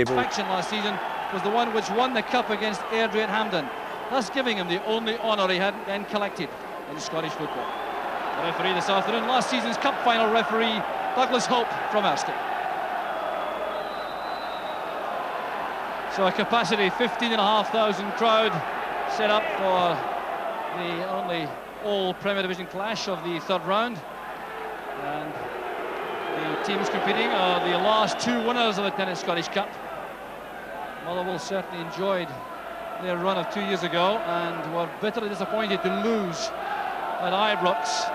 Faction last season was the one which won the cup against Airdrie at Hampden, thus giving him the only honour he hadn't then collected in Scottish football. The referee this afternoon, last season's cup final referee, Douglas Hope from Erskine. So a capacity 15,500 crowd set up for the only all Premier Division clash of the third round, and the teams competing are the last two winners of the Tennis Scottish Cup. Motherwell certainly enjoyed their run of 2 years ago and were bitterly disappointed to lose at Ibrox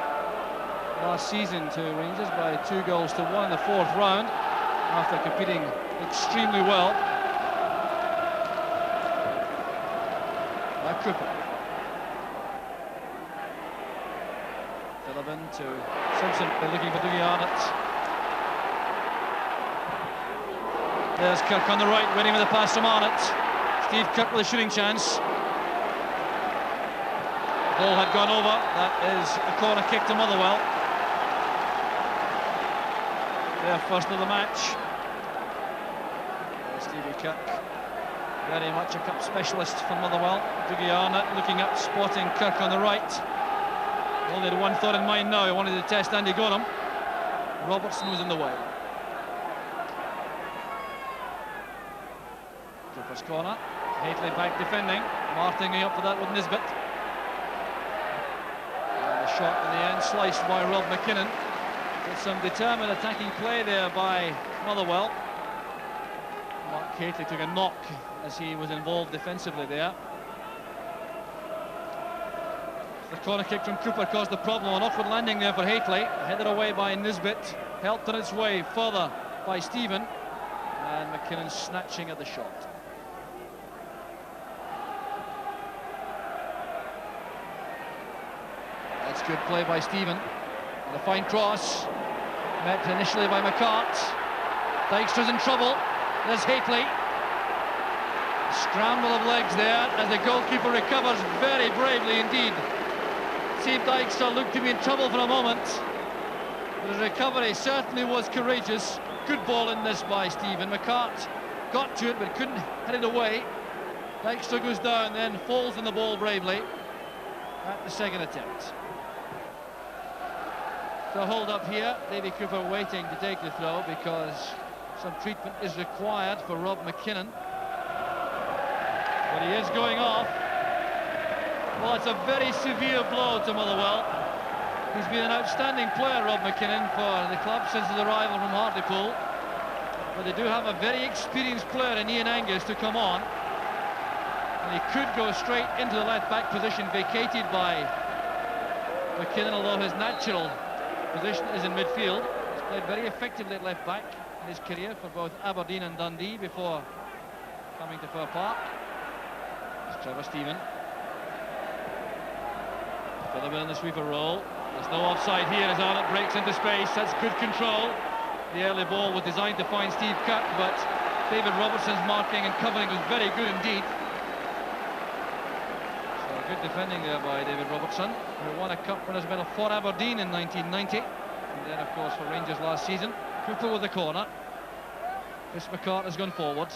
last season to Rangers by 2-1 in the fourth round after competing extremely well. By Cooper. Philibin to Simpson, they're looking for Dougie Arnott. There's Kirk on the right, winning with a pass from Arnott. Steve Kirk with a shooting chance. The ball had gone over. That is a corner kick to Motherwell. Their first of the match. Stevie Kirk, very much a cup specialist for Motherwell. Dougie Arnott looking up, spotting Kirk on the right. He only had one thought in mind now. He wanted to test Andy Gonham. Robertson was in the way. Cooper's corner. Haitley back defending. Martinging up for that with Nisbet. And the shot in the end sliced by Rob McKinnon. With some determined attacking play there by Motherwell. Mark Haitley took a knock as he was involved defensively there. The corner kick from Cooper caused the problem. An awkward landing there for Haitley. Headed away by Nisbet. Helped on its way further by Stephen. And McKinnon snatching at the shot. That's good play by Stephen. And a fine cross. Met initially by McCart. Dykstra's in trouble. There's Haitley. Scramble of legs there as the goalkeeper recovers very bravely indeed. Steve Dykstra looked to be in trouble for a moment, but his recovery certainly was courageous. Good ball in this by Stephen. McCart got to it but couldn't head it away. Dykstra goes down, then falls on the ball bravely at the second attempt. So hold up here, Davy Cooper waiting to take the throw because some treatment is required for Rob McKinnon. But he is going off. Well, it's a very severe blow to Motherwell. He's been an outstanding player, Rob McKinnon, for the club since his arrival from Hartlepool. But they do have a very experienced player in Ian Angus to come on. And he could go straight into the left-back position vacated by McKinnon, although his natural position is in midfield. He's played very effectively at left-back in his career for both Aberdeen and Dundee before coming to Fir Park. It's Trevor Stephen. Philibin in the sweeper role. There's no offside here as Arnott breaks into space. That's good control. The early ball was designed to find Steve Kirk, but David Robertson's marking and covering was very good indeed. So good defending there by David Robertson, who won a cup winners' medal for Aberdeen in 1990, and then of course for Rangers last season. Cooper with the corner. Chris McCart has gone forward.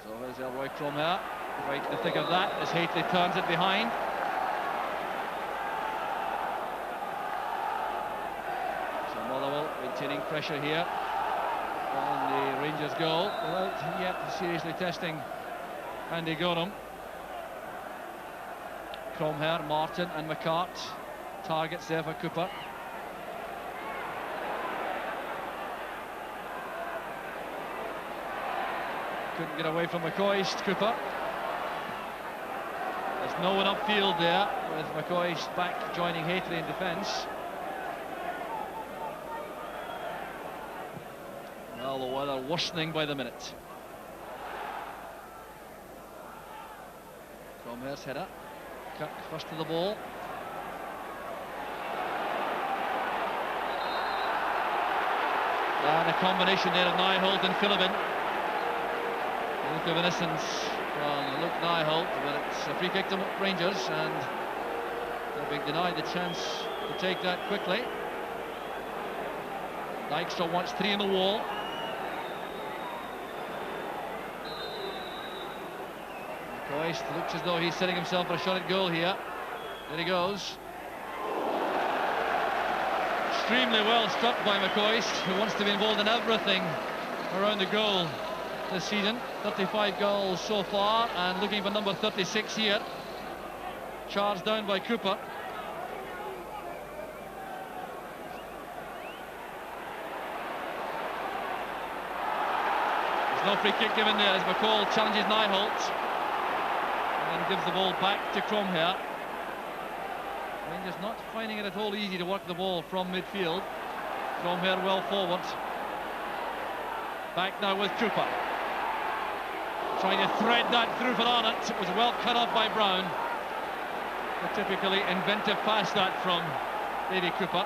So there's Elroy Cromher right in the thick of that as Haitley turns it behind. So Motherwell maintaining pressure here on the Rangers goal without yet seriously testing Andy Gonham. Cromher, Martin and McCart. Targets there for Cooper. Couldn't get away from McCoist, Cooper. There's no one upfield there with McCoist back joining Haitley in defence. Well, the weather worsening by the minute. Cromher's header. Kirk first to the ball. And a combination there of Nyholt and Philibin. A look of innocence from Luke Nyholt, but it's a free kick to Rangers, and they're being denied the chance to take that quickly. Dykstra wants three in the wall. McCoist looks as though he's setting himself for a shot at goal here. There he goes. Extremely well struck by McCoist, who wants to be involved in everything around the goal this season. 35 goals so far, and looking for number 36 here. Charged down by Cooper. There's no free kick given there as McCall challenges Nyholt and then gives the ball back to Cromhere. Rangers not finding it at all easy to work the ball from midfield. Cromhere well forward. Back now with Cooper. Trying to thread that through for Arnott. It was well cut off by Brown. A typically inventive pass that from Davy Cooper.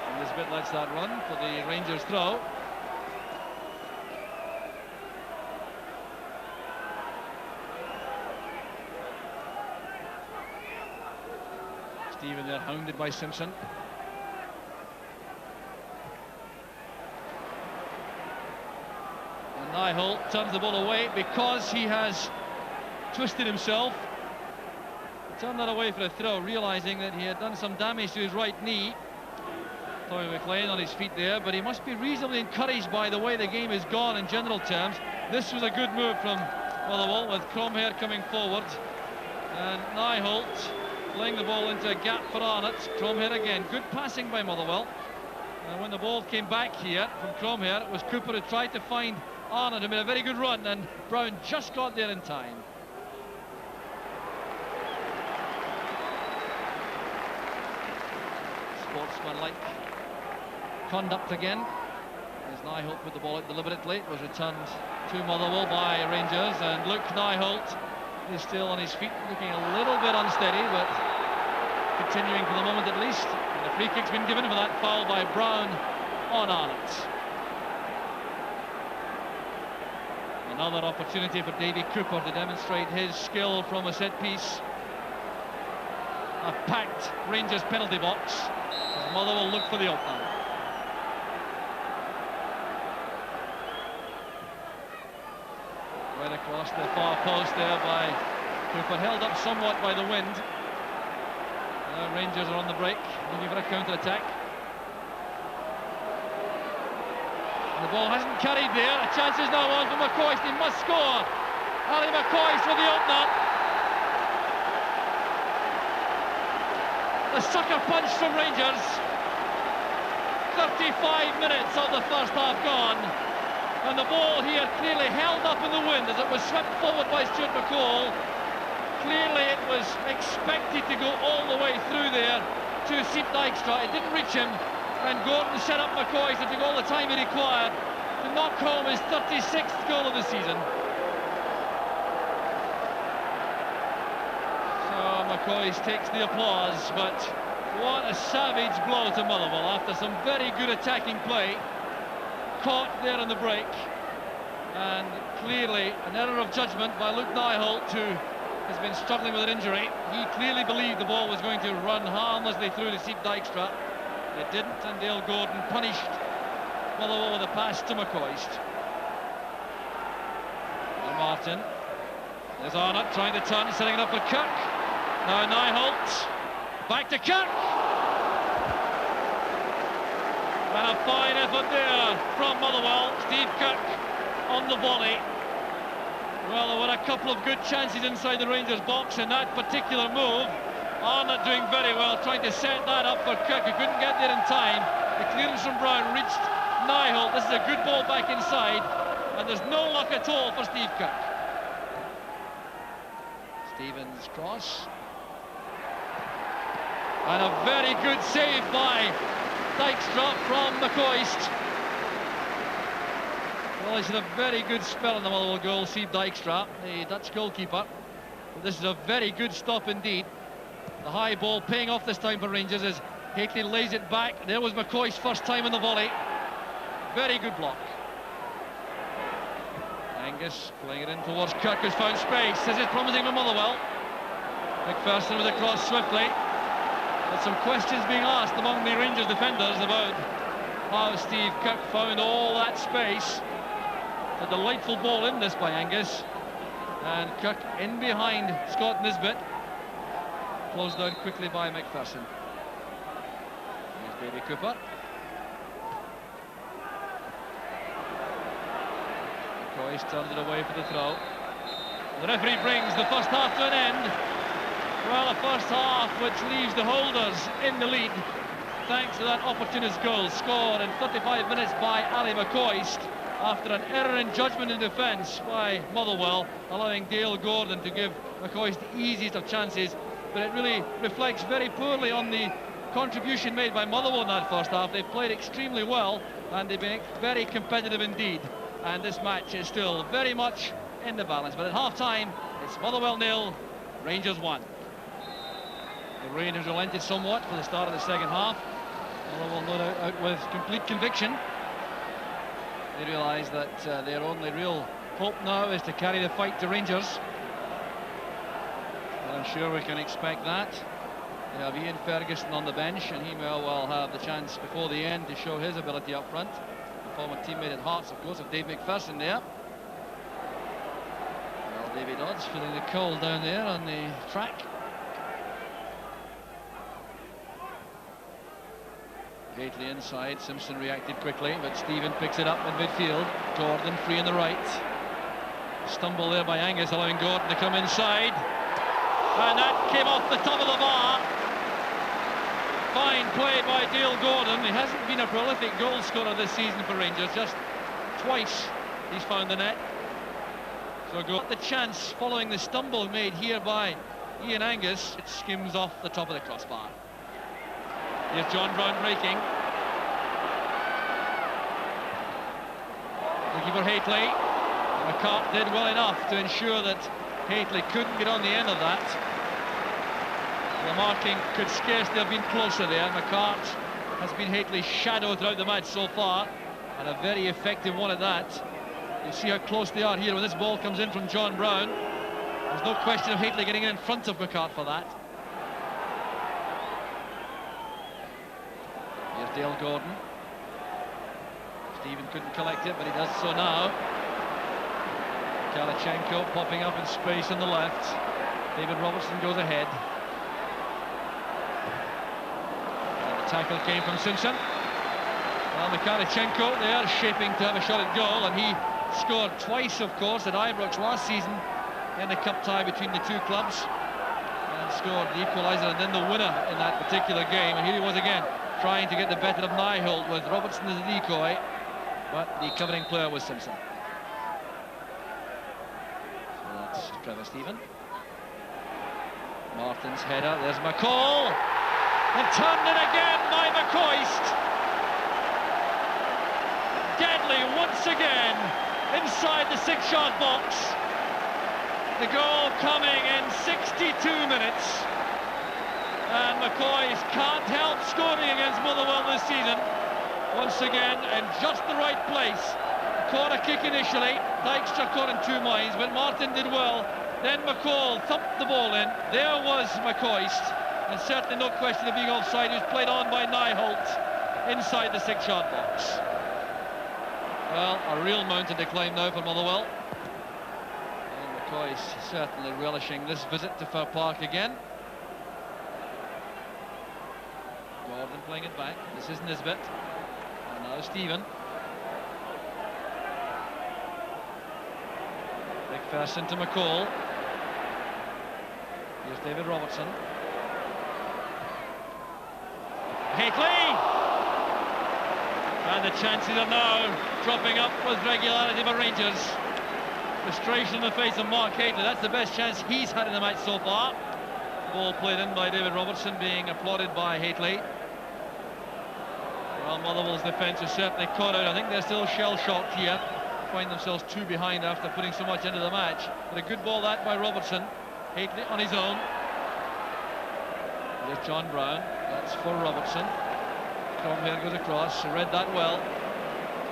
And this bit lets that run for the Rangers throw. Stephen there hounded by Simpson. And Nyholt turns the ball away because he has twisted himself. Turned that away for a throw, realising that he had done some damage to his right knee. Tommy McLean on his feet there, but he must be reasonably encouraged by the way the game has gone in general terms. This was a good move from Motherwell with Cromhere coming forward. And Nyholt laying the ball into a gap for Arnott. Cromhere again, good passing by Motherwell. And when the ball came back here from Cromhere, it was Cooper who tried to find Arnott, who made a very good run, and Brown just got there in time. Sportsmanlike conduct again as Nyholt put the ball out deliberately. It was returned to Motherwell by Rangers, and Luke Nyholt is still on his feet, looking a little bit unsteady, but continuing for the moment at least. And the free kick's been given for that foul by Brown on Arnott. Another opportunity for Davy Cooper to demonstrate his skill from a set piece. A packed Rangers penalty box as Motherwell look for the opener. Right across the far post there by Cooper, held up somewhat by the wind. Rangers are on the break, looking for a counter-attack. The ball hasn't carried there. A chance is now on for McCoist. He must score. Ali McCoist with the opener. The sucker punch from Rangers. 35 minutes of the first half gone. And the ball here clearly held up in the wind as it was swept forward by Stuart McCall. Clearly it was expected to go all the way through there to Seep Dykstra. It didn't reach him, and Gordon set up McCoist and took all the time he required to knock home his 36th goal of the season. So McCoist takes the applause, but what a savage blow to Motherwell after some very good attacking play. Caught there in the break, and clearly an error of judgment by Luke Nyholt, who has been struggling with an injury. He clearly believed the ball was going to run harmlessly through to Seep Dykstra. It didn't, and Dale Gordon punished Motherwell with a pass to McCoist. Now Martin. There's Arnott trying to turn, setting it up for Kirk. Now Nyholt. Back to Kirk. And a fine effort there from Motherwell. Steve Kirk on the volley. Well, there were a couple of good chances inside the Rangers box in that particular move. Arnott doing very well, trying to set that up for Kirk, who couldn't get there in time. The clearance from Brown reached Nyholt. This is a good ball back inside, and there's no luck at all for Steve Kirk. Stevens cross. And a very good save by Dykstra from McCoist. Well, he's had a very good spell in the Motherwell goal, Steve Dykstra, the Dutch goalkeeper. But this is a very good stop indeed. The high ball paying off this time for Rangers as Hakely lays it back. There was McCoist's first time in the volley. Very good block. Angus playing it in towards Kirk, who's found space. This is promising for Motherwell. McPherson with a cross swiftly. But some questions being asked among the Rangers defenders about how Steve Cook found all that space. A delightful ball in this by Angus, and Cook in behind Scott Nisbet, closed down quickly by McPherson. Here's Baby Cooper. McCoy turned it away for the throw. The referee brings the first half to an end. Well, a first half which leaves the holders in the lead thanks to that opportunist goal scored in 35 minutes by Ali McCoist after an error in judgment in defence by Motherwell, allowing Dale Gordon to give McCoist the easiest of chances. But it really reflects very poorly on the contribution made by Motherwell in that first half. They've played extremely well and they've been very competitive indeed. And this match is still very much in the balance. But at half-time, it's Motherwell 0, Rangers 1. The rain has relented somewhat for the start of the second half. Motherwell no doubt out with complete conviction. They realise that their only real hope now is to carry the fight to Rangers. Well, I'm sure we can expect that. They have Ian Ferguson on the bench, and he may well have the chance before the end to show his ability up front. A former teammate at Hearts, of course, of Dave McPherson there. Well, Davy Dodds feeling the cold down there on the track. Gately inside, Simpson reacted quickly, but Stephen picks it up in midfield. Gordon free on the right. Stumble there by Angus, allowing Gordon to come inside. And that came off the top of the bar. Fine play by Dale Gordon. He hasn't been a prolific goal scorer this season for Rangers, just twice he's found the net. So got the chance following the stumble made here by Ian Angus. It skims off the top of the crossbar. Here's John Brown breaking. Looking for Haitley. McCart did well enough to ensure that Haitley couldn't get on the end of that. The marking could scarcely have been closer there. McCart has been Haitley's shadow throughout the match so far, and a very effective one at that. You see how close they are here when this ball comes in from John Brown. There's no question of Haitley getting in front of McCart for that. Here's Dale Gordon. Stephen couldn't collect it, but he does so now. Kalachenko popping up in space on the left. David Robertson goes ahead. And the tackle came from Simpson. Well, Kalachenko there shaping to have a shot at goal, and he scored twice, of course, at Ibrox last season in the cup tie between the two clubs, and scored the equaliser and then the winner in that particular game. And here he was again, trying to get the better of Nyholt with Robertson as a decoy, but the covering player was Simpson. So that's Trevor Stephen. Martin's header, there's McCall, and turned in again by McCoist. Deadly once again inside the 6-yard box. The goal coming in 62 minutes. And McCoist can't help scoring against Motherwell this season. Once again, in just the right place. Caught a kick initially. Dykstra caught in two minds, but Martin did well. Then McCall thumped the ball in. There was McCoist, and certainly no question of being offside. He was played on by Nyholt inside the 6-yard box. Well, a real mountain to climb now for Motherwell. And McCoist certainly relishing this visit to Fir Park again. Gordon playing it back. This is Nisbet. And now Stephen. McPherson to McCall. Here's David Robertson. Haitley! And the chances are now dropping up with regularity for Rangers. Frustration in the face of Mark Haitley. That's the best chance he's had in the match so far. Ball played in by David Robertson, being applauded by Haitley. Well, Motherwell's defence is certainly caught out. I think they're still shell-shocked here. Find themselves two behind after putting so much into the match. But a good ball that by Robertson. Haitley on his own. There's John Brown. That's for Robertson. Cromhere goes across. Read that well.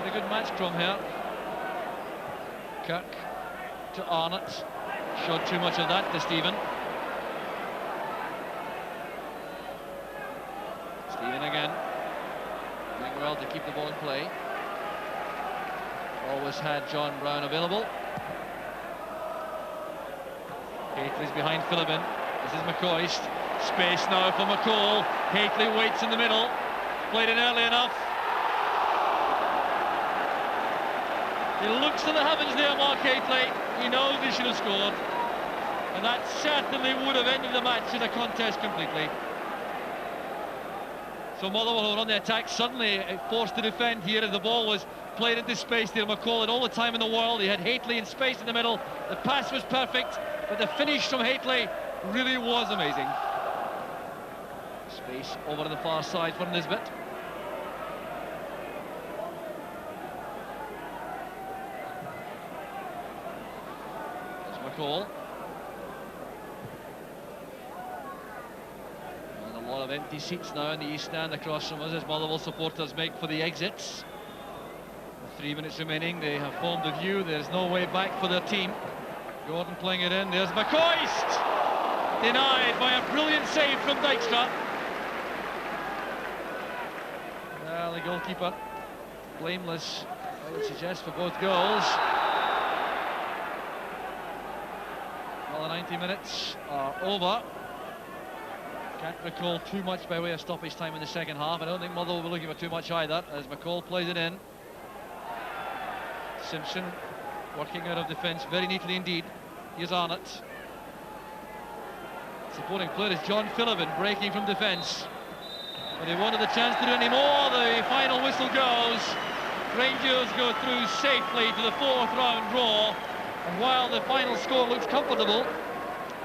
Pretty good match, Cromhere. Kirk to Arnott. Showed too much of that to Stephen. well to keep the ball in play. Always had John Brown available. Hateley's behind Philibin. This is McCoist. Space now for McCall. Hateley waits in the middle. Played in early enough. He looks to the heavens there, Mark Hateley. He knows he should have scored. And that certainly would have ended the match in a contest completely. So Motherwell were on the attack, suddenly forced to defend here as the ball was played into space there. McCall had all the time in the world. He had Hateley in space in the middle. The pass was perfect, but the finish from Hateley really was amazing. Space over to the far side for Nisbet. There's McCall. And a lot of empty seats now in the East Stand across from us as Motherwell supporters make for the exits. With 3 minutes remaining, they have formed a view. There's no way back for their team. Gordon playing it in. There's McCoist! Denied by a brilliant save from Dijkstra. Well, the goalkeeper, blameless, I would suggest, for both goals. Well, the 90 minutes are over. Can't recall too much by way of stoppage time in the second half. I don't think Motherwell will be looking for too much either, as McCall plays it in. Simpson working out of defence very neatly indeed. Here's Arnott. Supporting player is John Philibin, breaking from defence. But he wanted the chance to do any more. The final whistle goes. Rangers go through safely to the fourth round draw. And while the final score looks comfortable,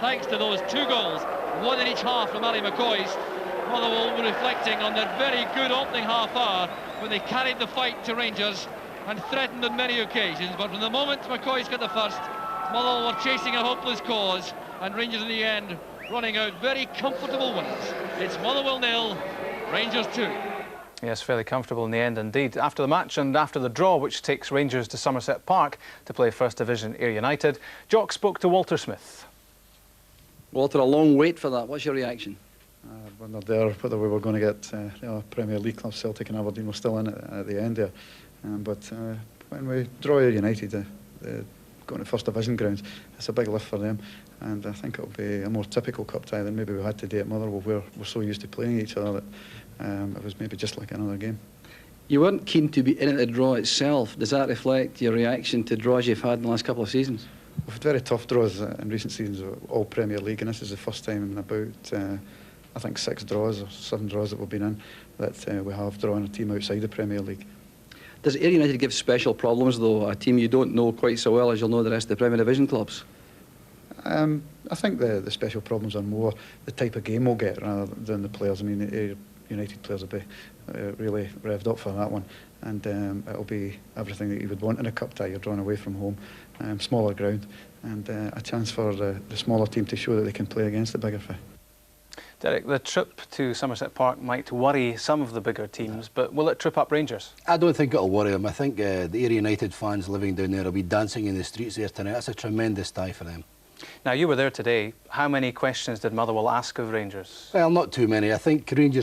thanks to those 2 goals, 1 in each half from Ali McCoist, Motherwell were reflecting on their very good opening half hour when they carried the fight to Rangers and threatened on many occasions. But from the moment McCoist got the first, Motherwell were chasing a hopeless cause, and Rangers in the end running out very comfortable winners. It's Motherwell 0, Rangers 2. Yes, fairly comfortable in the end indeed. After the match and after the draw, which takes Rangers to Somerset Park to play First Division Ayr United, Jock spoke to Walter Smith. Walter, a long wait for that. What's your reaction? When they're there, whether we were going to get Premier League clubs, Celtic and Aberdeen were still in it at the end there. But when we draw Ayr United, going to First Division grounds, it's a big lift for them. And I think it'll be a more typical cup tie than maybe we had today at Motherwell, where we're so used to playing each other that it was maybe just like another game. You weren't keen to be in at the draw itself. Does that reflect your reaction to draws you've had in the last couple of seasons? We've had very tough draws in recent seasons, all Premier League, and this is the first time in about, I think, 6 draws or 7 draws that we've been in that we have drawn a team outside the Premier League. Does Ayr United give special problems, though, a team you don't know quite so well as you'll know the rest of the Premier Division clubs? I think the special problems are more the type of game we'll get rather than the players. I mean, the Ayr United players will be really revved up for that one, and it'll be everything that you would want in a cup tie. You're drawn away from home, smaller ground, and a chance for the smaller team to show that they can play against the bigger fish. Derek, the trip to Somerset Park might worry some of the bigger teams, but will it trip up Rangers? I don't think it'll worry them. I think the Ayr United fans living down there will be dancing in the streets there tonight. That's a tremendous tie for them. Now, you were there today. How many questions did Motherwell ask of Rangers? Well, not too many. I think Rangers